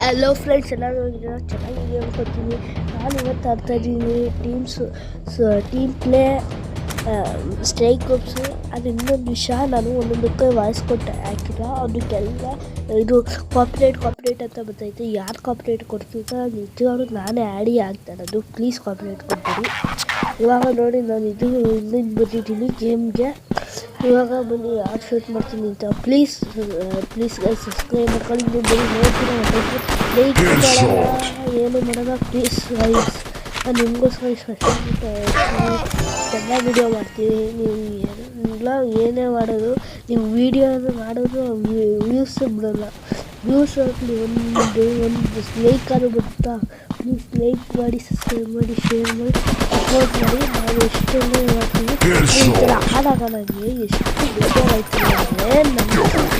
Hello friends, ಎಲ್ಲರೂ ಚೆನ್ನಾಗಿದೆ ಅನ್ಕೋತೀನಿ. ನಾನು ಇವತ್ತು ಆಡ್ತಾ ಇದ್ದೀನಿ ಟೀಮ್ ಪ್ಲೇ ಸ್ಟ್ರೈಕ್ ಗ್ರೂಪ್ಸು. ಅದು ಇನ್ನೊಂದು ವಿಷಯ, ನಾನು ಒಂದೊಂದಕ್ಕೆ ವಾಯ್ಸ್ ಕೊಟ್ಟು ಹಾಕಿಲ್ಲ. ಅದಕ್ಕೆಲ್ಲ ಇದು ಕಾಪಿರೈಟ್ ಅಂತ ಬರ್ತೈತೆ. ಯಾರು ಕಾಪಿರೈಟ್ ಕೊಡ್ತಿದ್ದ ನಿಜವಾಗ್ಲೂ ನಾನೇ ಆ್ಯಡಿ ಆಗ್ತಾ ಇರೋದು. ಪ್ಲೀಸ್ ಕಾಪಿರೈಟ್ ಕೊಡ್ತೀನಿ. ಇವಾಗ ನೋಡಿ, ನಾನು ಇನ್ನೊಂದು ಬಂದಿದ್ದೀನಿ ಗೇಮ್ಗೆ. ಇವಾಗ ಬನ್ನಿ ಯಾರು ಶೂಟ್ ಮಾಡ್ತೀನಿ ಅಂತ. ಪ್ಲೀಸ್ ಸಬ್ಸ್ಕ್ರೈಬ್ ಮಾಡ್ಕೊಂಡು ಬರೀ ನೋಡ್ತೀರ ಲೈಕ್ ಮಾಡೋಣ, ಏನು ಮಾಡೋಣ ಪ್ಲೀಸ್ ಗೈಸ್. ನಾನು ನಿಮಗೋಸ್ಕರ ಎಲ್ಲ ವೀಡಿಯೋ ಮಾಡ್ತೀನಿ. ನೀವು ಏನೇ ಮಾಡೋದು, ನೀವು ವೀಡಿಯೋ ಮಾಡೋದು ವ್ಯೂಸ್ ಬಿಡೋಲ್ಲ. ವ್ಯೂಸ್ ಆಗಲಿ ಒಂದು ಲೈಕ್ ಆದರೂ ಬರುತ್ತಾ? ಪ್ಲೀಸ್ ಲೈಕ್ ಮಾಡಿ, ಸಬ್ಸ್ಕ್ರೈಬ್ ಮಾಡಿ, ಶೇರ್ ಮಾಡಿ, ಸಪೋರ್ಟ್ ಮಾಡಿ. ನಾವು ಎಷ್ಟೆಲ್ಲ ಮಾಡ್ತೀವಿ. ಈ ಥರ ಹಾಡಾಗ ನನಗೆ ಎಷ್ಟು ಬೇಜಾರಾಯ್ತು ಅಂದರೆ,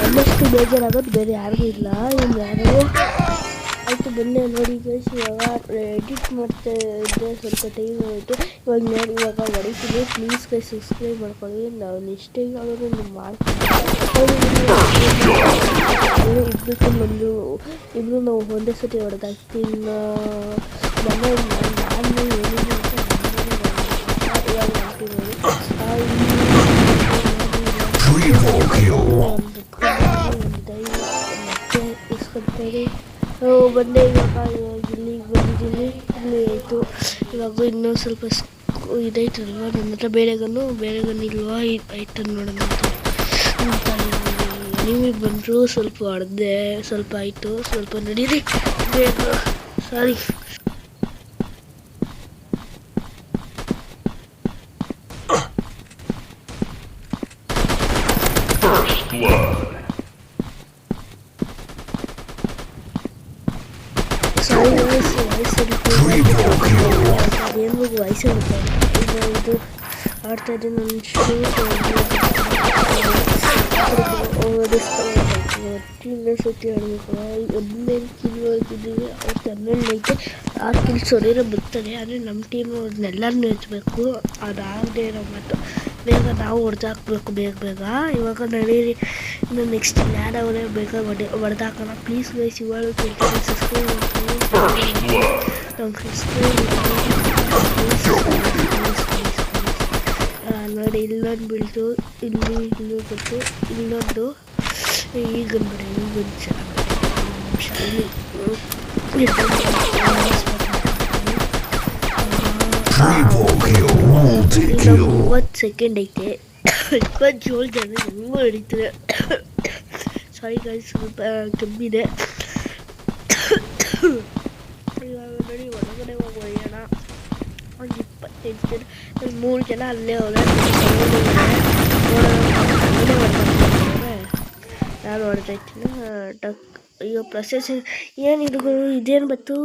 ನಮ್ಮಷ್ಟು ಬೇಜಾರಾಗೋದು ಬೇರೆ ಯಾರಿಗೂ ಇಲ್ಲ. ಇನ್ನು ಯಾರು ಆಯಿತು ಬನ್ನಿ ನೋಡಿ ಗೈಸ್. ಇವಾಗ ಎಡಿಟ್ ಮಾಡ್ತಾ ಇದ್ದೆ, ಸ್ವಲ್ಪ ಟೈಮ್ ಆಯಿತು. ಇವಾಗ ಹೊಡಿತೀನಿ. ಪ್ಲೀಸ್ ಗೈಸ್ ಸಬ್ಸ್ಕ್ರೈಬ್ ಮಾಡ್ಕೊಳ್ಳಿ. ನಾವು ನೆಕ್ಸ್ಟ್ ಆಗೋದು ನೀವು ಮಾಡ್ತೀವಿ. ಇಬ್ಬರು ನಾವು ಒಂದೇ ಸತಿ ಹೊಡೆದಾಗ್ತೀನಿ. ನಾನು ಏನಿದೆ ಅಂತ ಇವಾಗ ಮಾಡ್ತೀನಿ. ಮತ್ತೆ ಇಸ್ಕೊಳ್ತಾರೆ. ಬಂದೆ ಇವಾಗ ಇಲ್ಲಿಗೆ ಬಂದಿದ್ದೀನಿ. ಇಲ್ಲಿ ಆಯಿತು. ಇವಾಗ ಇನ್ನೂ ಸ್ವಲ್ಪ ಇದೈತಲ್ವ ನನ್ನ ಹತ್ರ. ಬೇರೆ ಗನ್ ಇಲ್ವಾ? ಆಯ್ತು ನೋಡೋಣ ಅಂತ ನಿಮಗೆ ಬಂದರು. ಸ್ವಲ್ಪ ಹೊಡೆದೆ, ಸ್ವಲ್ಪ ಆಯಿತು. ಸ್ವಲ್ಪ ನಡೀರಿ ಬೇಗ. ಸಾರಿ. ವಯಸ್ಸಾಗುತ್ತೆ. ಇದು ಆಡ್ತಾ ಇದ್ದೀನಿ. ನನ್ನ ಸತಿ ಆಡಬೇಕು. 15 ಕಿಲ್ ಹೋಗ್ತಿದ್ದೀವಿ. ಅವ್ರು 12 ಐತೆ. 6 ಕಿಲ್ಸ್ ಹೊಡೆಯೋ ಬರ್ತಾರೆ. ಆದರೆ ನಮ್ಮ ಟೀಮ್ ಅವ್ರನ್ನೆಲ್ಲರನ್ನೂ ಹೆಚ್ಚಬೇಕು. ಅದಾಗದೆ ಇರೋ ಮಾತು. ಬೇಗ ನಾವು ಹೊಡೆದಾಕ್ಬೇಕು ಬೇಗ. ಇವಾಗ ನಡೀರಿ. ಇನ್ನು ನೆಕ್ಸ್ಟ್ ಯಾರವರೇ ಬೇಗ ಹೊಡೆದಾಕೋಣ. ಪ್ಲೀಸ್ ಗೈಸ್, ಇವಾಗ ಕೇಳ್ತೀನಿ, ಸಬ್ಸ್ಕ್ರೈಬ್ ಮಾಡ್ತೀನಿ. ನೋಡಿ, ಇಲ್ಲೊಂದು ಬೀಳ್ತು, ಇನ್ನೂ ಗೊತ್ತು. ಇನ್ನೊಂದು ಈಗ ನೋಡಿ, ಚೆನ್ನಾಗಿ 30 ಸೆಕೆಂಡ್ ಐತೆ. 27 ಜನ ಹೆಂಗೂ ನಡೀತದೆ. ಸಾರಿ ಗೈಸ್, ಸ್ವಲ್ಪ ಕೆಮ್ಮಿದೆ. ಇವಾಗ ನೋಡಿ, ಒಳಗಡೆ ಹೋಗಿ ಹೊಡೆಯೋಣ. ಒಂದು 25 ಜನ, 3 ಜನ ಅಲ್ಲೇ ಹೋದ್ರೆ ನಾನು ಹೊಡೆದೈತೀನಿ. ಟಕ್. ಅಯ್ಯೋ ಪ್ರೊಸೆಸ್ ಏನಿದು? ಇದೇನು ಬಂತು?